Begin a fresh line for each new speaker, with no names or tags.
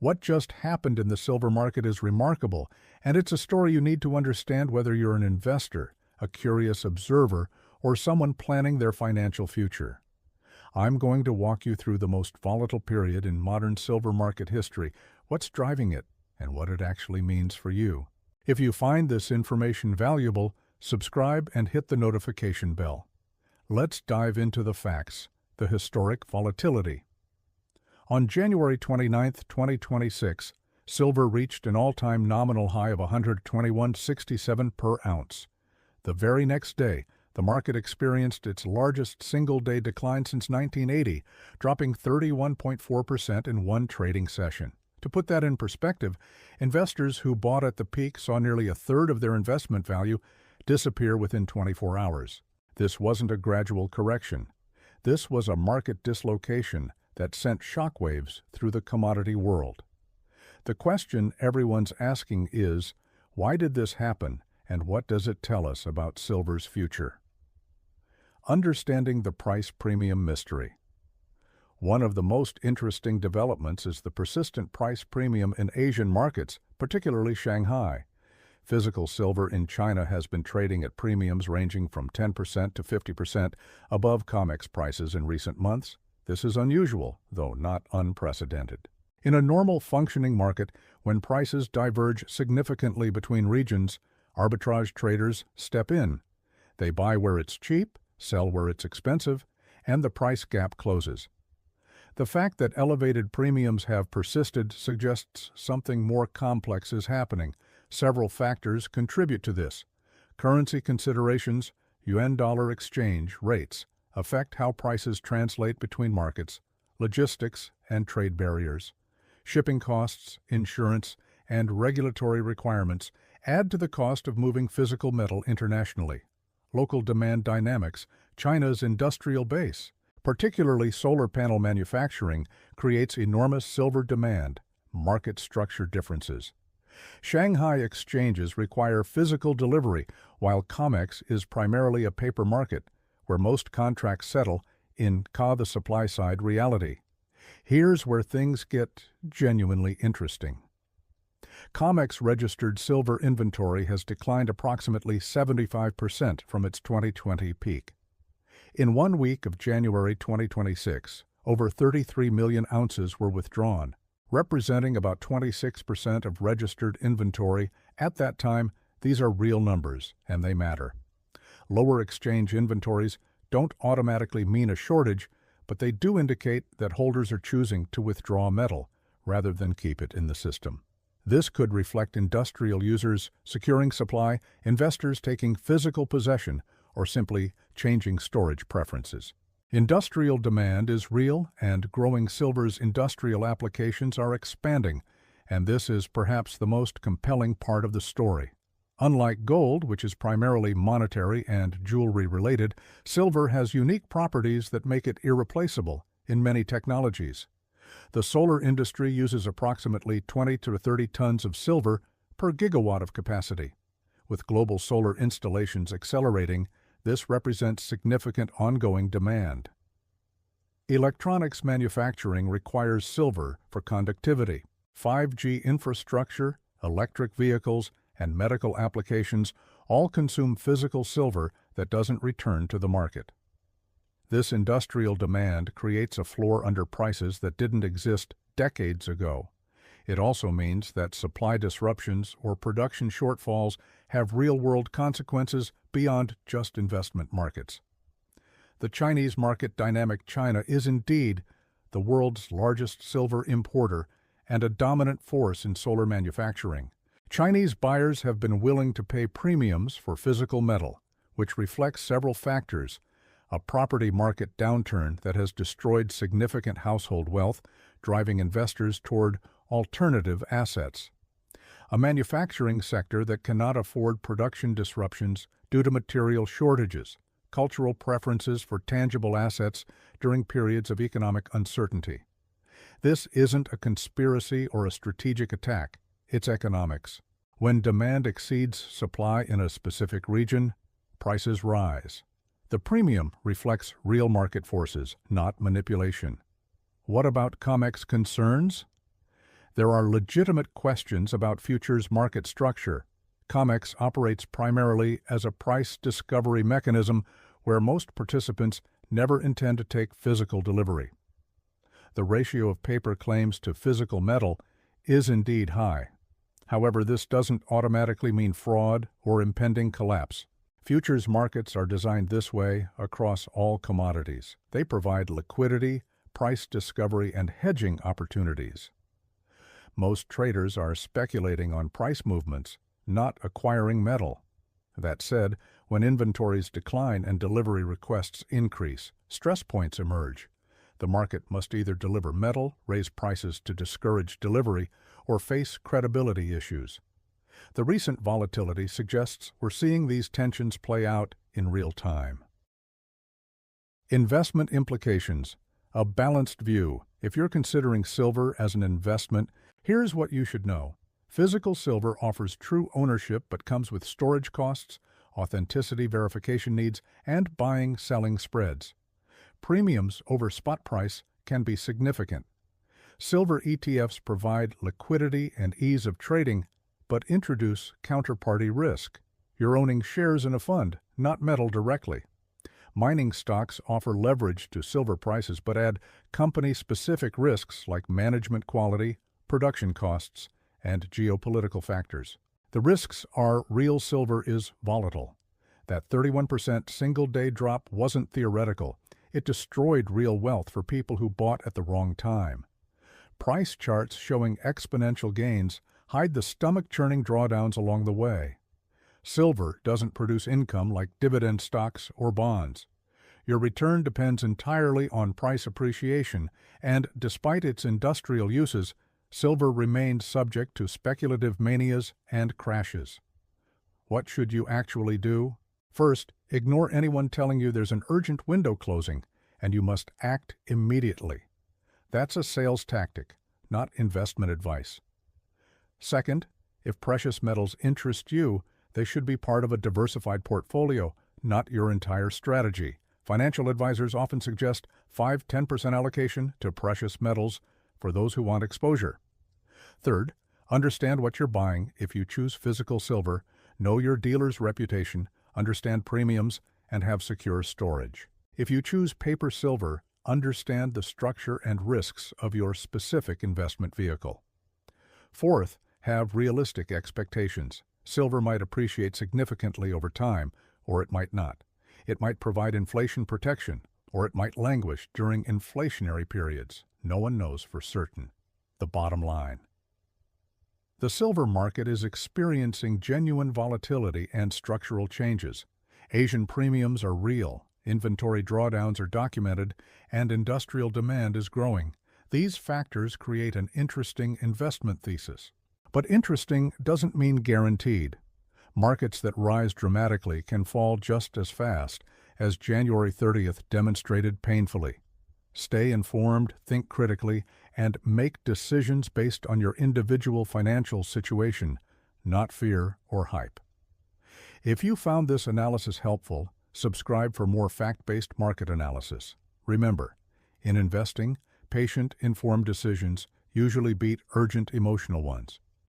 What just happened in the silver market is remarkable, and it's a story you need to understand whether you're an investor, a curious observer, or someone planning their financial future. I'm going to walk you through the most volatile period in modern silver market history, what's driving it, and what it actually means for you. If you find this information valuable, subscribe and hit the notification bell. Let's dive into the facts, the historic volatility. On January 29, 2026, silver reached an all-time nominal high of $121.67 per ounce. The very next day, the market experienced its largest single-day decline since 1980, dropping 31.4% in one trading session. To put that in perspective, investors who bought at the peak saw nearly a third of their investment value disappear within 24 hours. This wasn't a gradual correction. This was a market dislocation that sent shockwaves through the commodity world. The question everyone's asking is, why did this happen, and what does it tell us about silver's future? Understanding the price premium mystery. One of the most interesting developments is the persistent price premium in Asian markets, particularly Shanghai. Physical silver in China has been trading at premiums ranging from 10% to 50% above COMEX prices in recent months. This is unusual, though not unprecedented. In a normal functioning market, when prices diverge significantly between regions, arbitrage traders step in. They buy where it's cheap, sell where it's expensive, and the price gap closes. The fact that elevated premiums have persisted suggests something more complex is happening. Several factors contribute to this. Currency considerations, yuan-dollar exchange rates, affect how prices translate between markets, logistics and trade barriers. Shipping costs, insurance, and regulatory requirements add to the cost of moving physical metal internationally. Local demand dynamics, China's industrial base, particularly solar panel manufacturing, creates enormous silver demand, market structure differences. Shanghai exchanges require physical delivery, while COMEX is primarily a paper market, where most contracts settle in the supply-side reality. Here's where things get genuinely interesting. COMEX registered silver inventory has declined approximately 75% from its 2020 peak. In 1 week of January 2026, over 33 million ounces were withdrawn, representing about 26% of registered inventory. At that time, these are real numbers, and they matter. Lower exchange inventories don't automatically mean a shortage, but they do indicate that holders are choosing to withdraw metal rather than keep it in the system. This could reflect industrial users securing supply, investors taking physical possession, or simply changing storage preferences. Industrial demand is real, and growing silver's industrial applications are expanding, and this is perhaps the most compelling part of the story. Unlike gold, which is primarily monetary and jewelry-related, silver has unique properties that make it irreplaceable in many technologies. The solar industry uses approximately 20 to 30 tons of silver per gigawatt of capacity. With global solar installations accelerating, this represents significant ongoing demand. Electronics manufacturing requires silver for conductivity. 5G infrastructure, electric vehicles, and medical applications all consume physical silver that doesn't return to the market. This industrial demand creates a floor under prices that didn't exist decades ago. It also means that supply disruptions or production shortfalls have real-world consequences beyond just investment markets. The Chinese market dynamic. China is indeed the world's largest silver importer and a dominant force in solar manufacturing. Chinese buyers have been willing to pay premiums for physical metal, which reflects several factors: a property market downturn that has destroyed significant household wealth, driving investors toward alternative assets; a manufacturing sector that cannot afford production disruptions due to material shortages; cultural preferences for tangible assets during periods of economic uncertainty. This isn't a conspiracy or a strategic attack. It's economics. When demand exceeds supply in a specific region, prices rise. The premium reflects real market forces, not manipulation. What about COMEX concerns? There are legitimate questions about futures market structure. COMEX operates primarily as a price discovery mechanism where most participants never intend to take physical delivery. The ratio of paper claims to physical metal is indeed high. However, this doesn't automatically mean fraud or impending collapse. Futures markets are designed this way across all commodities. They provide liquidity, price discovery, and hedging opportunities. Most traders are speculating on price movements, not acquiring metal. That said, when inventories decline and delivery requests increase, stress points emerge. The market must either deliver metal, raise prices to discourage delivery, or face credibility issues. The recent volatility suggests we're seeing these tensions play out in real time. Investment implications. A balanced view. If you're considering silver as an investment, here's what you should know. Physical silver offers true ownership but comes with storage costs, authenticity verification needs, and buying-selling spreads. Premiums over spot price can be significant. Silver ETFs provide liquidity and ease of trading, but introduce counterparty risk. You're owning shares in a fund, not metal directly. Mining stocks offer leverage to silver prices but add company-specific risks like management quality, production costs, and geopolitical factors. The risks are real silver is volatile. That 31% single-day drop wasn't theoretical. It destroyed real wealth for people who bought at the wrong time. Price charts showing exponential gains hide the stomach-churning drawdowns along the way. Silver doesn't produce income like dividend stocks or bonds. Your return depends entirely on price appreciation, and despite its industrial uses, silver remains subject to speculative manias and crashes. What should you actually do? First, ignore anyone telling you there's an urgent window closing and you must act immediately. That's a sales tactic, not investment advice. Second, if precious metals interest you, they should be part of a diversified portfolio, not your entire strategy. Financial advisors often suggest 5–10% allocation to precious metals for those who want exposure. Third, understand what you're buying. If you choose physical silver, know your dealer's reputation, understand premiums, and have secure storage. If you choose paper silver, understand the structure and risks of your specific investment vehicle. Fourth, have realistic expectations. Silver might appreciate significantly over time, or it might not. It might provide inflation protection, or it might languish during inflationary periods. No one knows for certain. The bottom line. The silver market is experiencing genuine volatility and structural changes. Asian premiums are real, inventory drawdowns are documented, and industrial demand is growing. These factors create an interesting investment thesis. But interesting doesn't mean guaranteed. Markets that rise dramatically can fall just as fast, as January 30th demonstrated painfully. Stay informed, think critically, and make decisions based on your individual financial situation, not fear or hype. If you found this analysis helpful, subscribe for more fact-based market analysis. Remember, in investing, patient, informed decisions usually beat urgent emotional ones.